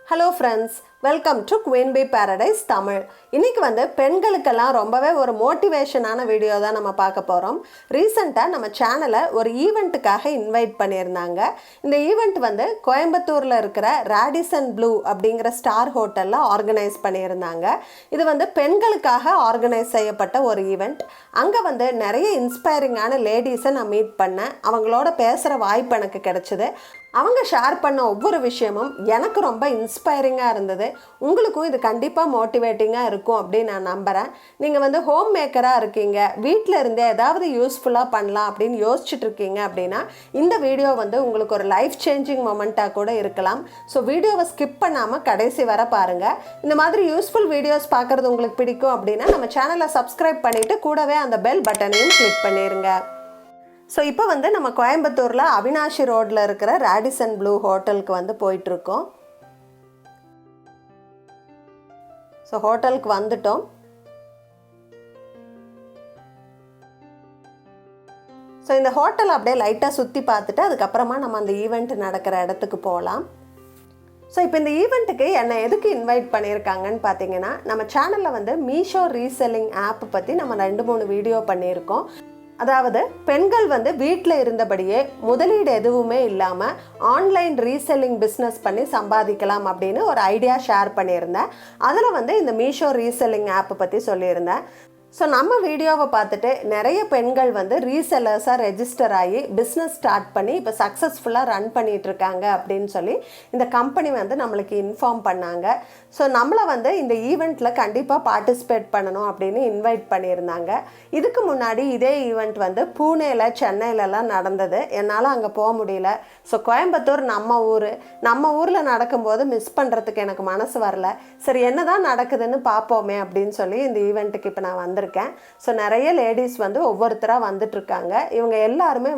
Hello friends, welcome to Quinby Paradise Tamil. இன்னைக்கு பெண்களுக்கெல்லாம் ரொம்பவே ஒரு மோட்டிவேஷனான வீடியோ தான் நம்ம பார்க்க போறோம். ரீசன்ட்டா நம்ம சேனலை ஒரு ஈவென்ட்டுக்காக இன்வைட் பண்ணியிருந்தாங்க. இந்த ஈவென்ட் கோயம்புத்தூர்ல இருக்கிற ராடிசன் ப்ளூ அப்படிங்கிற ஸ்டார் ஹோட்டல்ல ஆர்கனைஸ் பண்ணியிருந்தாங்க. இது பெண்களுக்காக ஆர்கனைஸ் செய்யப்பட்ட ஒரு ஈவென்ட். அங்க நிறைய இன்ஸ்பைரிங்கான லேடிஸை நான் மீட் பண்ணேன். அவங்களோட பேசுற வாய்ப்பு எனக்கு கிடைச்சது. அவங்க ஷேர் பண்ண ஒவ்வொரு விஷயமும் எனக்கு ரொம்ப இன்ஸ்பைரிங்காக இருந்தது. உங்களுக்கும் இது கண்டிப்பாக மோட்டிவேட்டிங்காக இருக்கும் அப்படின்னு நான் நம்புகிறேன். நீங்கள் ஹோம் மேக்கராக இருக்கீங்க, வீட்டில் இருந்தே ஏதாவது யூஸ்ஃபுல்லாக பண்ணலாம் அப்படின்னு யோசிச்சுட்டு இருக்கீங்க அப்படின்னா இந்த வீடியோ உங்களுக்கு ஒரு லைஃப் சேஞ்சிங் மொமெண்ட்டாக கூட இருக்கலாம். ஸோ வீடியோவை ஸ்கிப் பண்ணாமல் கடைசி வர பாருங்கள். இந்த மாதிரி யூஸ்ஃபுல் வீடியோஸ் பார்க்குறது உங்களுக்கு பிடிக்கும் அப்படின்னா நம்ம சேனலை சப்ஸ்கிரைப் பண்ணிவிட்டு கூடவே அந்த பெல் பட்டனையும் கிளிக் பண்ணிடுங்க. ஸோ இப்போ நம்ம கோயம்புத்தூரில் அவினாஷி ரோட்டில் இருக்கிற ராடிசன் ப்ளூ ஹோட்டலுக்கு போயிட்டுருக்கோம். ஸோ ஹோட்டலுக்கு வந்துட்டோம். ஸோ இந்த ஹோட்டல் அப்படியே லைட்டாக சுற்றி பார்த்துட்டு அதுக்கப்புறமா நம்ம அந்த ஈவெண்ட் நடக்கிற இடத்துக்கு போகலாம். ஸோ இப்போ இந்த ஈவெண்ட்டுக்கு என்னை எதுக்கு இன்வைட் பண்ணியிருக்காங்கன்னு பார்த்தீங்கன்னா, நம்ம சேனலில் மீஷோ ரீசெல்லிங் ஆப் பற்றி நம்ம 2-3 வீடியோ பண்ணியிருக்கோம். அதாவது பெண்கள் வீட்டில் இருந்தபடியே முதலீடு எதுவுமே இல்லாமல் ஆன்லைன் ரீசெல்லிங் பிஸ்னஸ் பண்ணி சம்பாதிக்கலாம் அப்படின்னு ஒரு ஐடியா ஷேர் பண்ணியிருந்தேன். அதில் இந்த மீஷோ ரீசெல்லிங் ஆப்பை பற்றி சொல்லியிருந்தேன். ஸோ நம்ம வீடியோவை பார்த்துட்டு நிறைய பெண்கள் ரீசெல்லர்ஸாக ரெஜிஸ்டர் ஆகி பிஸ்னஸ் ஸ்டார்ட் பண்ணி இப்போ சக்ஸஸ்ஃபுல்லாக ரன் பண்ணிகிட்ருக்காங்க அப்படின்னு சொல்லி இந்த கம்பெனி நம்மளுக்கு இன்ஃபார்ம் பண்ணாங்க. ஸோ நம்மளை இந்த ஈவெண்ட்டில் கண்டிப்பாக பார்ட்டிசிபேட் பண்ணணும் அப்படின்னு இன்வைட் பண்ணியிருந்தாங்க. இதுக்கு முன்னாடி இதே ஈவெண்ட் பூனேயில் சென்னையிலலாம் நடந்தது. என்னால் அங்கே போக முடியல. ஸோ கோயம்புத்தூர் நம்ம ஊரில் நடக்கும்போது மிஸ் பண்ணுறதுக்கு எனக்கு மனசு வரல. சரி என்ன தான் நடக்குதுன்னு பார்ப்போமே அப்படின்னு சொல்லி இந்த ஈவெண்ட்டுக்கு இப்போ நான் வந்திருக்கேன். ஸோ நிறைய லேடிஸ் ஒவ்வொருத்தராக வந்துட்டுருக்காங்க. இவங்க எல்லாருமே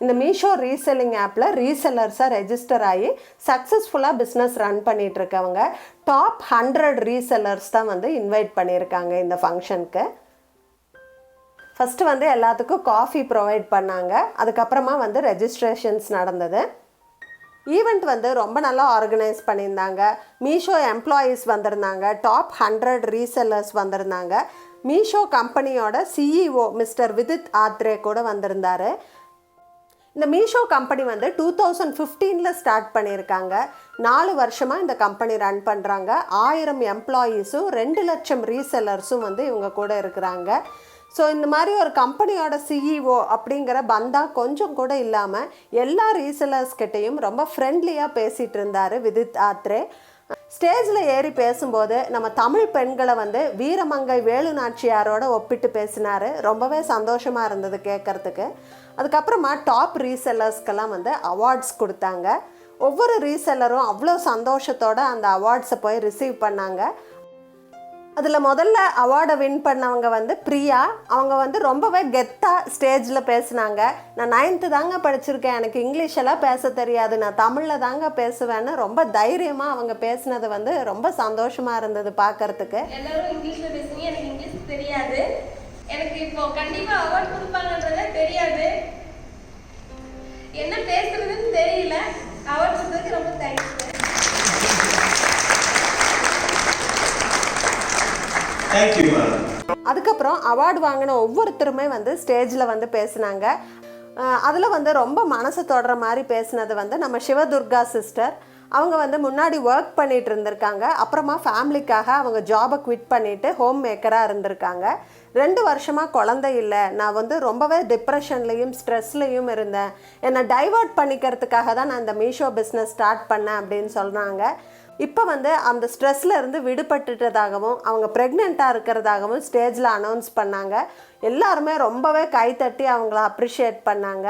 இந்த மீஷோ ரீசெல்லிங் ஆப்பில் ரீசெல்லர்ஸாக ரெஜிஸ்டர் ஆகி சக்ஸஸ்ஃபுல்லாக பிஸ்னஸ் ரன் பண்ணிகிட்டு இருக்கவங்க. டாப் 100 ரீசெல்லர்ஸ் தான் இன்வைட் பண்ணியிருக்காங்க இந்த ஃபங்க்ஷனுக்கு. ஃபஸ்ட்டு எல்லாத்துக்கும் காஃபி ப்ரொவைட் பண்ணாங்க. அதுக்கப்புறமா ரெஜிஸ்ட்ரேஷன்ஸ் நடந்தது. ஈவெண்ட் ரொம்ப நல்லா ஆர்கனைஸ் பண்ணியிருந்தாங்க. மீஷோ எம்ப்ளாயீஸ் வந்திருந்தாங்க. டாப் 100 ரீசெல்லர்ஸ் வந்திருந்தாங்க. மீஷோ கம்பெனியோட சிஇஓ மிஸ்டர் விதித் ஆத்ரே கூட வந்திருந்தார். இந்த மீஷோ கம்பெனி 2015 ஸ்டார்ட் பண்ணியிருக்காங்க. 4 வருஷமாக இந்த கம்பெனி ரன் பண்ணுறாங்க. 1000 எம்ப்ளாயீஸும் 2 லட்சம் ரீசெல்லர்ஸும் இவங்க கூட இருக்கிறாங்க. ஸோ இந்த மாதிரி ஒரு கம்பெனியோட சிஇஓ அப்படிங்கிற பந்தா கொஞ்சம் கூட இல்லாமல் எல்லா ரீசெல்லர்ஸ்கிட்டையும் ரொம்ப ஃப்ரெண்ட்லியாக பேசிகிட்டு இருந்தார் விதித் ஆத்ரே. ஸ்டேஜில் ஏறி பேசும்போது நம்ம தமிழ் பெண்களை வீரமங்கை வேலு நாச்சியாரோட ஒப்பிட்டு பேசினார். ரொம்பவே சந்தோஷமாக இருந்தது கேட்குறதுக்கு. அதுக்கப்புறமா டாப் ரீசெல்லர்ஸ்க்கெல்லாம் அவார்ட்ஸ் கொடுத்தாங்க. ஒவ்வொரு ரீசெல்லரும் அவ்வளோ சந்தோஷத்தோடு அந்த அவார்ட்ஸை போய் ரிசீவ் பண்ணாங்க. அதில் முதல்ல அவார்டை வின் பண்ணவங்க பிரியா. அவங்க ரொம்பவே கெத்தாக ஸ்டேஜில் பேசினாங்க. நான் 9th தாங்க படிச்சிருக்கேன், எனக்கு இங்கிலீஷெல்லாம் பேச தெரியாது, நான் தமிழில் தாங்க பேசுவேன்னு ரொம்ப தைரியமாக அவங்க பேசினது ரொம்ப சந்தோஷமாக இருந்தது பார்க்கறதுக்கு. எல்லாரும் இங்கிலீஷில் பேசுனீங்க, எனக்கு இங்கிலீஷ் தெரியாது, எனக்கு இப்போ கண்டிப்பாக அவார்ட் கொடுப்பாங்கன்றதே தெரியாது, என்ன பேசுறதுன்னு தெரியல. அவார்ட் கொடுத்ததுக்கு ரொம்ப தேங்க்ஸ். அதுக்கப்புறம் அவார்டு வாங்கின ஒவ்வொருத்தருமே ஸ்டேஜில் பேசினாங்க. அதில் ரொம்ப மனசு தொடர மாதிரி பேசினது நம்ம சிவதுர்கா சிஸ்டர். அவங்க முன்னாடி ஒர்க் பண்ணிகிட்டு இருந்திருக்காங்க. அப்புறமா ஃபேமிலிக்காக அவங்க ஜாபை குவிட் பண்ணிவிட்டு ஹோம் மேக்கராக இருந்திருக்காங்க. 2 வருஷமாக குழந்தை இல்லை, நான் ரொம்பவே டிப்ரெஷன்லேயும் ஸ்ட்ரெஸ்லேயும் இருந்தேன், என்னை டைவர்ட் பண்ணிக்கிறதுக்காக தான் நான் இந்த மீஷோ பிஸ்னஸ் ஸ்டார்ட் பண்ணேன் அப்படின்னு சொல்கிறாங்க. இப்போ அந்த ஸ்ட்ரெஸ்ஸில் இருந்து விடுபட்டுட்டதாகவும் அவங்க ப்ரெக்னெண்ட்டாக இருக்கிறதாகவும் ஸ்டேஜில் அனௌன்ஸ் பண்ணாங்க. எல்லாருமே ரொம்பவே கைத்தட்டி அவங்கள அப்ரிஷியேட் பண்ணாங்க.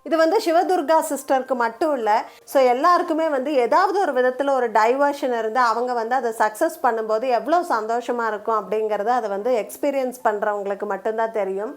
இது சிவதுர்கா சிஸ்டருக்கு மட்டும் இல்லை, ஸோ எல்லாருக்குமே ஏதாவது ஒரு விதத்தில் ஒரு டைவர்ஷன் இருந்து அவங்க அதை சக்ஸஸ் பண்ணும்போது எவ்வளோ சந்தோஷமாக இருக்கும் அப்படிங்கிறத அதை எக்ஸ்பீரியன்ஸ் பண்ணுறவங்களுக்கு மட்டும்தான் தெரியும்.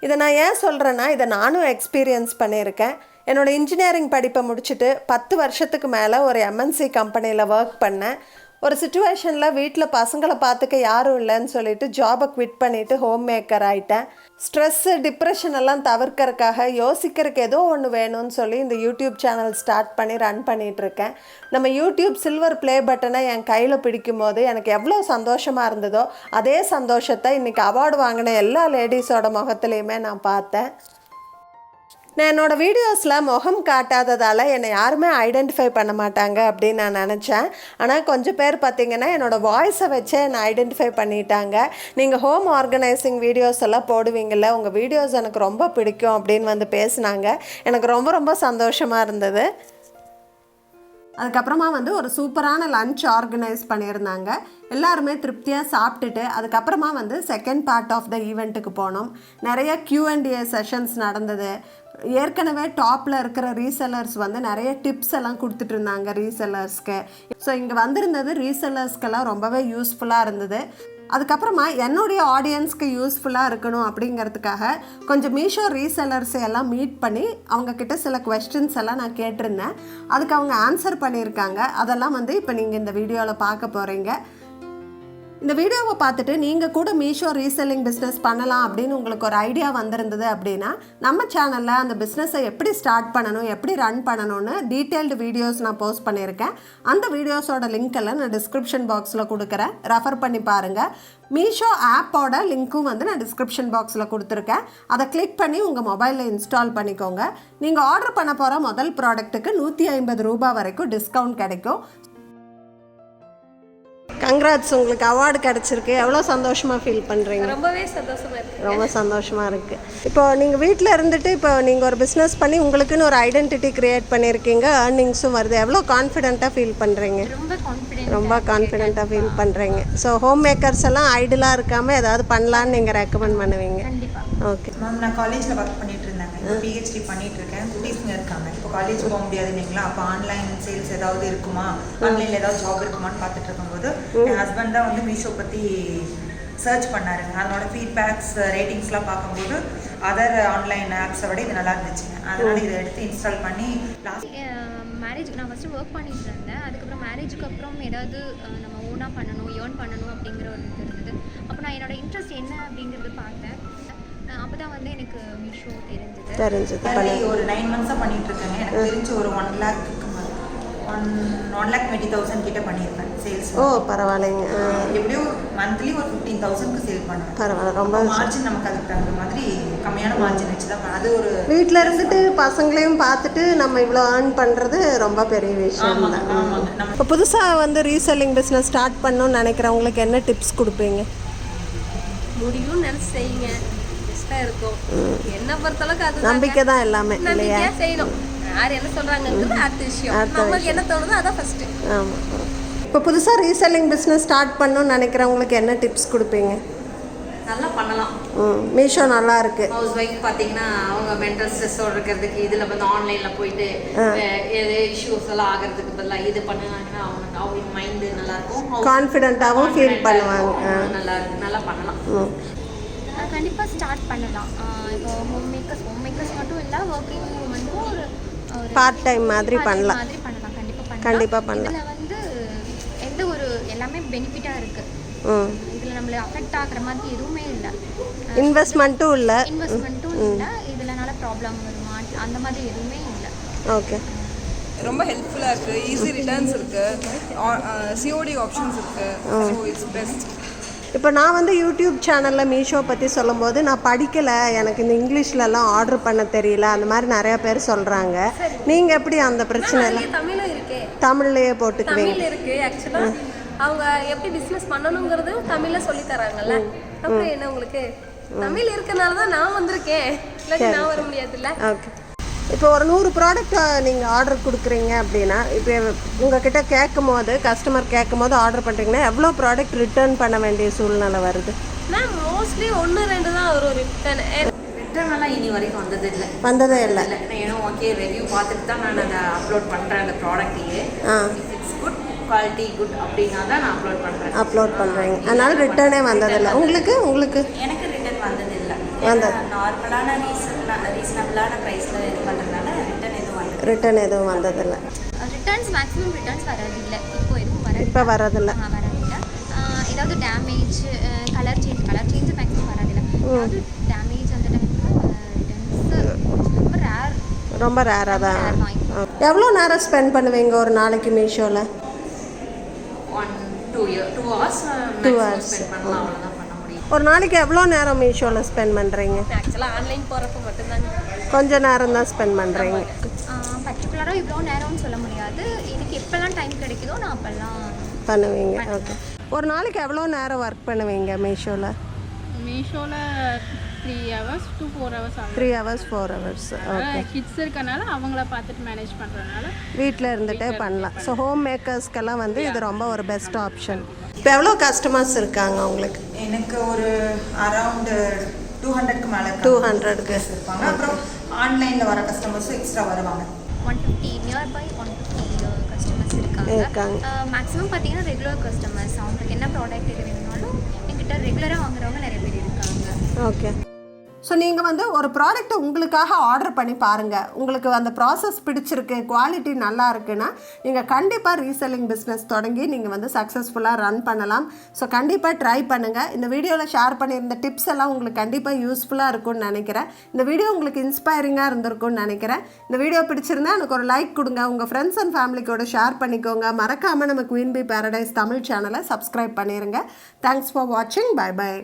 இதை நான் ஏன் சொல்கிறேன்னா, இதை நானும் எக்ஸ்பீரியன்ஸ் பண்ணியிருக்கேன். என்னோடய இன்ஜினியரிங் படிப்பை முடிச்சுட்டு 10 வருஷத்துக்கு மேலே ஒரு எம்என்சி கம்பெனியில் ஒர்க் பண்ணேன். ஒரு சிச்சுவேஷனில் வீட்டில் பசங்களை பார்த்துக்க யாரும் இல்லைன்னு சொல்லிட்டு ஜாபை குவிட் பண்ணிவிட்டு ஹோம் மேக்கர் ஆகிட்டேன். ஸ்ட்ரெஸ்ஸு டிப்ரெஷன் எல்லாம் தவிர்க்கறதுக்காக யோசிக்கிறதுக்கு ஏதோ ஒன்று வேணும்னு சொல்லி இந்த யூடியூப் சேனல் ஸ்டார்ட் பண்ணி ரன் பண்ணிகிட்ருக்கேன். நம்ம யூடியூப் சில்வர் ப்ளே பட்டனை என் கையில் பிடிக்கும் போது எனக்கு எவ்வளோ சந்தோஷமாக இருந்ததோ அதே சந்தோஷத்தை இன்றைக்கி அவார்டு வாங்கின எல்லா லேடிஸோட முகத்துலேயுமே நான் பார்த்தேன். நான் என்னோடய வீடியோஸில் முகம் காட்டாததால் என்னை யாருமே ஐடென்டிஃபை பண்ண மாட்டாங்க அப்படின்னு நான் நினச்சேன். ஆனால் கொஞ்சம் பேர் பார்த்திங்கன்னா என்னோடய வாய்ஸை வச்சே என்னை ஐடென்டிஃபை பண்ணிட்டாங்க. நீங்கள் ஹோம் ஆர்கனைசிங் வீடியோஸ் எல்லாம் போடுவீங்கள்ல, உங்கள் வீடியோஸ் எனக்கு ரொம்ப பிடிக்கும் அப்படின்னு வந்து பேசினாங்க. எனக்கு ரொம்ப ரொம்ப சந்தோஷமாக இருந்தது. அதுக்கப்புறமா வந்து ஒரு சூப்பரான லன்ச் ஆர்கனைஸ் பண்ணியிருந்தாங்க. எல்லாருமே திருப்தியாக சாப்பிட்டுட்டு அதுக்கப்புறமா வந்து செகண்ட் பார்ட் ஆஃப் த ஈவெண்ட்டுக்கு போனோம். நிறைய Q&A செஷன்ஸ் நடந்தது. ஏற்கனவே டாப்பில் இருக்கிற ரீசெல்லர்ஸ் வந்து நிறைய டிப்ஸ் எல்லாம் கொடுத்துட்டு இருந்தாங்க ரீசெல்லர்ஸ்க்கு. ஸோ இங்கே வந்திருந்தது ரீசெல்லர்ஸ்க்கெல்லாம் ரொம்பவே யூஸ்ஃபுல்லாக இருந்தது. அதுக்கப்புறமா என்னுடைய ஆடியன்ஸ்க்கு யூஸ்ஃபுல்லாக இருக்கணும் அப்படிங்கிறதுக்காக கொஞ்சம் மீஷோ ரீசெல்லர்ஸை எல்லாம் மீட் பண்ணி அவங்கக்கிட்ட சில குவெஸ்டின்ஸ் எல்லாம் நான் கேட்டிருந்தேன். அதுக்கு அவங்க ஆன்சர் பண்ணியிருக்காங்க. அதெல்லாம் வந்து இப்போ நீங்கள் இந்த வீடியோவில் பார்க்க போகிறீங்க. இந்த வீடியோவை பார்த்துட்டு நீங்கள் கூட மீஷோ ரீசெல்லிங் பிஸ்னஸ் பண்ணலாம் அப்படின்னு உங்களுக்கு ஒரு ஐடியா வந்திருந்தது அப்படின்னா நம்ம சேனலில் அந்த பிஸ்னஸை எப்படி ஸ்டார்ட் பண்ணணும், எப்படி ரன் பண்ணணும்னு டீட்டெயில்டு வீடியோஸ் நான் போஸ்ட் பண்ணியிருக்கேன். அந்த வீடியோஸோட லிங்க் எல்லாம் நான் டிஸ்கிரிப்ஷன் பாக்ஸில் கொடுக்குறேன், ரெஃபர் பண்ணி பாருங்கள். மீஷோ ஆப்போட லிங்க்கும் வந்து நான் டிஸ்கிரிப்ஷன் பாக்ஸில் கொடுத்துருக்கேன். அதை கிளிக் பண்ணி உங்கள் மொபைலில் இன்ஸ்டால் பண்ணிக்கோங்க. நீங்கள் ஆர்டர் பண்ண போகிற முதல் ப்ராடக்ட்டுக்கு 150 ரூபாய் வரைக்கும் டிஸ்கவுண்ட் கிடைக்கும். கங்க்ராட்ஸ், உங்களுக்கு அவார்டு கிடச்சிருக்கு. எவ்வளோ சந்தோஷமாக ஃபீல் பண்ணுறீங்க? ரொம்பவே சந்தோஷமாக இருக்குது. ரொம்ப சந்தோஷமாக இருக்குது. இப்போ நீங்கள் வீட்டில் இருந்துட்டு இப்போ நீங்கள் ஒரு பிஸ்னஸ் பண்ணி உங்களுக்குன்னு ஒரு ஐடென்டிட்டி க்ரியேட் பண்ணியிருக்கீங்க, ஏர்னிங்ஸும் வருது. எவ்வளோ கான்ஃபிடென்ட்டாக ஃபீல் பண்ணுறீங்க? ரொம்ப கான்ஃபிடென்ட்டாக ஃபீல் பண்ணுறீங்க. ஸோ ஹோம் மேக்கர்ஸ் எல்லாம் ஐடியலாக இருக்காமல் ஏதாவது பண்ணலான்னு நீங்கள் ரெக்கமெண்ட் பண்ணுவீங்க? ஓகே மேம், நான் காலேஜில் ஒர்க் பண்ணிட்டு இருந்தேங்க. இப்போ PhD பண்ணிட்டு இருக்கேன். குட்டீஸ்ங்க இருக்காங்க. இப்போ காலேஜ் போக முடியாது இல்லைங்களா? அப்போ ஆன்லைன் சேல்ஸ் ஏதாவது இருக்குமா, ஆன்லைனில் ஏதாவது ஜாப் இருக்குமான்னு பார்த்துட்டு இருக்கும்போது என் ஹஸ்பண்ட் தான் வந்து மீஷோ பற்றி சர்ச் பண்ணாருங்க. அதனோட ஃபீட்பேக்ஸ் ரேட்டிங்ஸ்லாம் பார்க்கும்போது அதர் ஆன்லைன் ஆப்ஸை விட இது நல்லா இருந்துச்சுங்க. அதனால் இதை எடுத்து இன்ஸ்டால் பண்ணி மேரேஜ் நான் ஃபஸ்ட்டு ஒர்க் பண்ணிட்டு இருந்தேன். அதுக்கப்புறம் மேரேஜுக்கு அப்புறம் ஏதாவது நம்ம ஓனாக பண்ணணும், ஏர்ன் பண்ணணும் அப்படிங்கிற ஒரு இது இருந்தது. அப்போ நான் என்னோடய இன்ட்ரெஸ்ட் என்ன அப்படிங்கிறது பார்த்தேன். அப்போ தான் வந்து எனக்கு மீஷோ தெரிஞ்சது. ஒரு 9 மந்த்ஸாக பண்ணிட்டு இருக்கேங்க. எனக்கு தெரிஞ்சு ஒரு 1,20,000 கிட்ட பண்ணியிருப்பேன் சேல்ஸ். ஓ பரவாயில்லைங்க. எப்படியும் மந்த்லி ஒரு 15,000க்கு சேல் பண்ணுவேன். பரவாயில்ல, ரொம்ப மார்ஜின் நமக்கு அதுக்கு தகுந்த மாதிரி கம்மியான மார்ஜின் வச்சு தான் அது ஒரு வீட்டில் இருந்துட்டு பசங்களையும் பார்த்துட்டு நம்ம இவ்வளோ ஏர்ன் பண்ணுறது ரொம்ப பெரிய விஷயம் தான். இப்போ புதுசாக வந்து ரீசெல்லிங் பிஸ்னஸ் ஸ்டார்ட் பண்ணணும்னு நினைக்கிறவங்களுக்கு என்ன டிப்ஸ் கொடுப்பீங்க? முடியும்னு நினச்சி செய்யுங்க, பெஸ்ட்டாக இருக்கும். என்ன பொறுத்தளவுக்கு அது நம்பிக்கை தான் எல்லாமே இல்லையா? செய்யணும். யார் என்ன சொல்கிறாங்கிறது அடுத்த விஷயம். நமக்கு என்ன தோணுதோ அதான் ஃபஸ்ட்டு. ஆமாம். இப்போ புதுசாக ரீசெல்லிங் பிஸ்னஸ் ஸ்டார்ட் பண்ணணும்னு நினைக்கிறவங்களுக்கு என்ன டிப்ஸ் கொடுப்பீங்க? நல்லா பண்ணலாம். மீஷோ நல்லா இருக்கு. ஹவுஸ் ஒய்ஃப் பார்த்தீங்கன்னா அவங்க மென்டல் ஸ்ட்ரெஸ்ஸோடு இருக்கிறதுக்கு இதில் வந்து ஆன்லைனில் போயிட்டு எது இஷ்யூஸ் எல்லாம் ஆகிறதுக்கு பதிலாக இது பண்ணாங்கன்னா அவங்களுக்கு மைண்டு நல்லாயிருக்கும், கான்ஃபிடென்ட்டாகவும் ஃபீல் பண்ணுவாங்க. நல்லா பண்ணலாம். கண்டிப்பாக ஸ்டார்ட் பண்ணலாம். இப்போ ஹோம் மேக்கர்ஸ் மட்டும் இல்லை, ஒர்க்கிங் வந்து ஒரு பார்ட் டைம் மாதிரி பண்ணலாம். கண்டிப்பாக பண்ணலாம். இதில் வந்து எந்த ஒரு எல்லாமே பெனிஃபிட்டாக இருக்குது. இதில் நம்மளை அஃபெக்ட் ஆகிற மாதிரி எதுவுமே இல்லை. இன்வெஸ்ட்மெண்ட்டும் இல்லை. இதனால ப்ராப்ளம் வருமா அந்த மாதிரி எதுவுமே இல்லை. ஓகே, ரொம்ப ஹெல்ப்ஃபுல்லாக இருக்குது. ஈஸி ரிட்டர்ன்ஸ் இருக்குது, COD ஆப்ஷன்ஸ் இருக்குது. So it's best. இப்போ நான் வந்து யூடியூப் சேனலில் மீஷோ பற்றி சொல்லும்போது நான் படிக்கலை, எனக்கு இந்த இங்கிலீஷ்லலாம் ஆர்டர் பண்ண தெரியல, அந்த மாதிரி நிறையா பேர் சொல்கிறாங்க. நீங்கள் எப்படி அந்த பிரச்சனை எல்லாம்? தமிழும் இருக்கே, தமிழ்லேயே போட்டுக்குவீங்க? தமிழ் இருக்குது. ஆக்சுவலாக அவங்க எப்படி பிஸ்னஸ் பண்ணணுங்கிறது தமிழில் சொல்லி தராங்கல்ல. அப்புறம் என்ன, உங்களுக்கு தமிழ் இருக்கனால தான் நான் வந்திருக்கேன், இல்லாட்டி நான் வர முடியாதுல்ல. ஓகே, இப்போ ஒரு 100 ப்ராடக்ட் நீங்கள் ஆர்டர் கொடுக்குறீங்க அப்படின்னா, இப்போ உங்ககிட்ட கேட்கும் போது கஸ்டமர் கேட்கும் போது ஆர்டர் பண்ணுறீங்கன்னா எவ்வளோ ப்ராடக்ட் ரிட்டர்ன் பண்ண வேண்டிய சூழ்நிலை வருது? மேம் மோஸ்ட்லி 1-2 தான் வரும் ரிட்டர்னெல்லாம் இனி வரைக்கும் வந்ததே இல்லை. ஏன்னா ஓகே ரிவ்யூ பார்த்துட்டு தான் நான் அதை அப்லோட் பண்ணுறேன். அந்த ப்ராடக்ட்டையே இட்ஸ் குட், குவாலிட்டி குட் அப்படின்னா தான் நான் அப்லோட் பண்ணுறேன். அதனால் ரிட்டர்னே வந்ததில்லை. உங்களுக்கு எனக்கு ரிட்டர்ன் வந்ததில்லை. நார்மலான ரீசனபிளான ப்ரைஸில் இது பண்ணுறதுனால ரிட்டர்ன் எதுவும் வந்ததில்லை. ரிட்டர்ன்ஸ் மேக்ஸிமம் ரிட்டர்ன்ஸ் வராது இல்லை, இப்போ எதுவும் வரதில்லை. இப்போ வரதில்ல. வரதில்லை. ஏதாவது டேமேஜ், கலர் சேஞ்ச் மேக்ஸிமம் வரதில்லை. ஏதாவது டேமேஜ் அந்த டைமில் ரிட்டர்ன்ஸு ரொம்ப ரேராக தான். எவ்வளோ நேரம் ஸ்பெண்ட் பண்ணுவீங்க ஒரு நாளைக்கு மீஷோவில்? 2 hours ஸ்பெண்ட் பண்ணலாம், அவ்வளோதான் பண்ண முடியும். ஒரு நாளைக்கு எவ்வளோ நேரம் மீஷோவில் ஸ்பெண்ட் பண்ணுறீங்க? ஆக்சுவலாக ஆன்லைன் போகிறப்ப மட்டும்தாங்க கொஞ்ச நேரம் தான் ஸ்பெண்ட் பண்ணுறீங்க. பர்டிகுலராக இவ்வளோ நேரம்னு சொல்ல முடியாது. எனக்கு எப்போல்லாம் டைம் கிடைக்குதோ நான் அப்போல்லாம் பண்ணுவீங்க. ஓகே. ஒரு நாளைக்கு எவ்வளோ நேரம் ஒர்க் பண்ணுவீங்க மீஷோவில்? மீஷோவில் 3 hours to 4 hours ஆகும். 3 hours 4 hours. ஓகே. கிட்ஸ் இருக்கனால அவங்கள பார்த்துட்டு மேனேஜ் பண்ணுறதுனால வீட்டில் இருந்துகிட்டே பண்ணலாம். ஸோ ஹோம் மேக்கர்ஸ்க்கெல்லாம் வந்து இது ரொம்ப ஒரு பெஸ்ட் ஆப்ஷன். இப்போ எவ்வளோ கஸ்டமர்ஸ் இருக்காங்க உங்களுக்கு? எனக்கு ஒரு அரௌண்ட் 200க்கு மேலே 200க்கு இருப்பாங்க. அப்புறம் ஆன்லைனில் வர கஸ்டமர்ஸும் எக்ஸ்ட்ரா வருவாங்க. 150 நியர்பை 150 கஸ்டமர்ஸ் இருக்காங்க. மேக்ஸிமம் பார்த்தீங்கன்னா ரெகுலர் கஸ்டமர்ஸ். அவங்களுக்கு என்ன ப்ராடக்ட் இது வேணும்னாலும் என்கிட்ட ரெகுலராக வாங்குறவங்க நிறைய பேர் இருக்காங்க. ஓகே. ஸோ நீங்கள் வந்து ஒரு ப்ராடக்ட்டை உங்களுக்காக ஆர்டர் பண்ணி பாருங்கள். உங்களுக்கு அந்த ப்ராசஸ் பிடிச்சிருக்கு, குவாலிட்டி நல்லா இருக்குன்னா நீங்கள் கண்டிப்பாக ரீசெல்லிங் பிஸ்னஸ் தொடங்கி நீங்கள் வந்து சக்ஸஸ்ஃபுல்லாக ரன் பண்ணலாம். ஸோ கண்டிப்பாக ட்ரை பண்ணுங்கள். இந்த வீடியோவில் ஷேர் பண்ணியிருந்த டிப்ஸ் எல்லாம் உங்களுக்கு கண்டிப்பாக யூஸ்ஃபுல்லாக இருக்கும்னு நினைக்கிறேன். இந்த வீடியோ உங்களுக்கு இன்ஸ்பைரிங்காக இருந்திருக்கும்னு நினைக்கிறேன். இந்த வீடியோ பிடிச்சிருந்தா எனக்கு ஒரு லைக் கொடுங்க, உங்கள் ஃப்ரெண்ட்ஸ் அண்ட் ஃபேமிலிக்கோட ஷேர் பண்ணிக்கோங்க. மறக்காமல் நம்ம குயின்பி பேரடைஸ் தமிழ் சேனலை சப்ஸ்கிரைப் பண்ணிடுங்க. தேங்க்ஸ் ஃபார் வாட்சிங். Bye by.